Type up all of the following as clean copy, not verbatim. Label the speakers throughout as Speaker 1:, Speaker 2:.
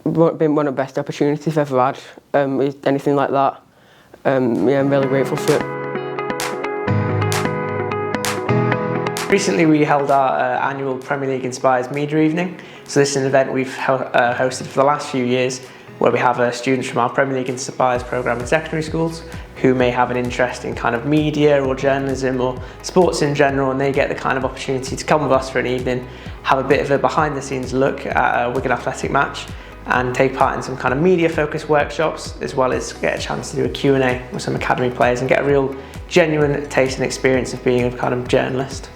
Speaker 1: been one of the best opportunities I've ever had, with anything like that. Yeah, I'm really grateful for it.
Speaker 2: Recently we held our annual Premier League Inspires Media Evening. So this is an event we've hosted for the last few years where we have students from our Premier League Inspires programme in secondary schools who may have an interest in kind of media or journalism or sports in general, and they get the kind of opportunity to come with us for an evening, have a bit of a behind the scenes look at a Wigan Athletic match and take part in some kind of media focused workshops, as well as get a chance to do a Q&A with some academy players and get a real genuine taste and experience of being a kind of journalist.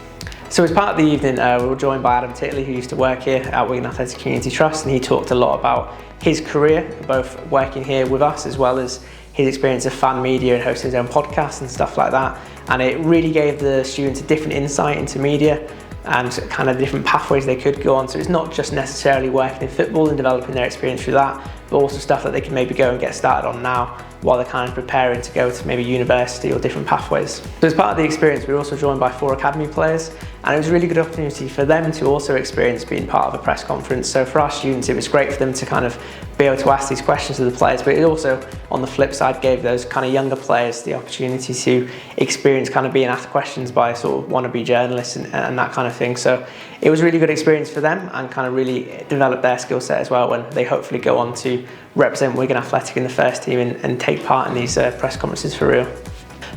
Speaker 2: So as part of the evening, we were joined by Titley, who used to work here at Wigan Athletic Community Trust, and he talked a lot about his career, both working here with us as well as his experience of fan media and hosting his own podcast and stuff like that. And it really gave the students a different insight into media and kind of different pathways they could go on. So it's not just necessarily working in football and developing their experience through that, but also stuff that they can maybe go and get started on now while they're kind of preparing to go to maybe university or different pathways. So as part of the experience, we were also joined by 4 academy players, and it was a really good opportunity for them to also experience being part of a press conference. So for our students, it was great for them to kind of be able to ask these questions to the players, but it also, on the flip side, gave those kind of younger players the opportunity to experience kind of being asked questions by sort of wannabe journalists and that kind of thing. So it was a really good experience for them and kind of really developed their skill set as well when they hopefully go on to represent Wigan Athletic in the first team and take part in these press conferences for real.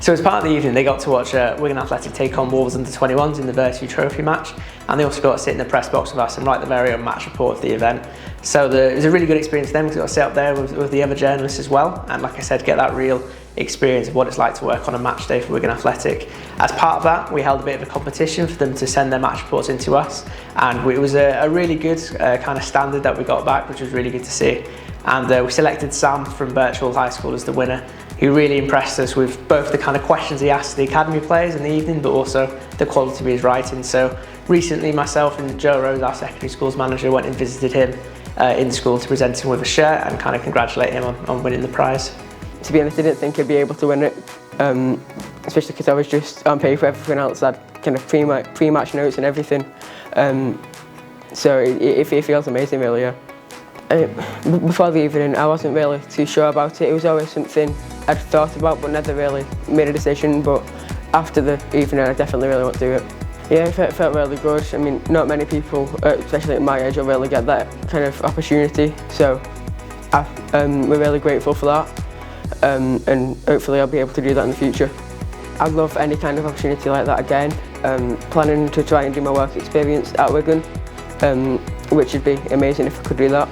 Speaker 2: So as part of the evening, they got to watch Wigan Athletic take on Wolves U21s in the Vertu Trophy match, and they also got to sit in the press box with us and write the very own match report of the event. So it was a really good experience for them because they got to sit up there with the other journalists as well, and like I said, get that real experience of what it's like to work on a match day for Wigan Athletic. As part of that, we held a bit of a competition for them to send their match reports into us, and it was a really good kind of standard that we got back, which was really good to see. And we selected Sam from Byrchall High School as the winner, who really impressed us with both the kind of questions he asked the academy players in the evening, but also the quality of his writing. So recently, myself and Joe Rose, our secondary schools manager, went and visited him in school to present him with a shirt and kind of congratulate him on winning the prize.
Speaker 1: To be honest, I didn't think I'd be able to win it, especially because I was just on paper. Everything else had kind of pre-match notes and everything. So it feels amazing, really. Yeah. Before the evening, I wasn't really too sure about it. It was always something I'd thought about but never really made a decision. But after the evening, I definitely really want to do it. Yeah, it felt really good. I mean, not many people, especially at my age, will really get that kind of opportunity. So we're really grateful for that. And hopefully I'll be able to do that in the future. I'd love any kind of opportunity like that again. Planning to try and do my work experience at Wigan, which would be amazing if I could do that.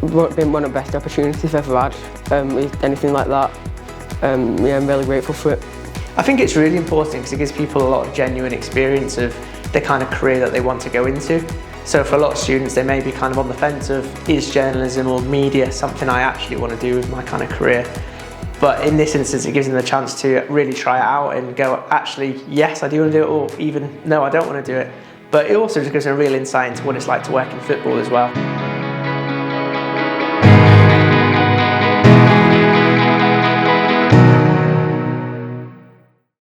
Speaker 1: It's been one of the best opportunities I've ever had, with anything like that. Yeah, I'm really grateful for it.
Speaker 2: I think it's really important because it gives people a lot of genuine experience of the kind of career that they want to go into. So for a lot of students, they may be kind of on the fence of, is journalism or media something I actually want to do with my kind of career? But in this instance, it gives them the chance to really try it out and go, actually, yes, I do want to do it, or even, no, I don't want to do it. But it also just gives them a real insight into what it's like to work in football as well.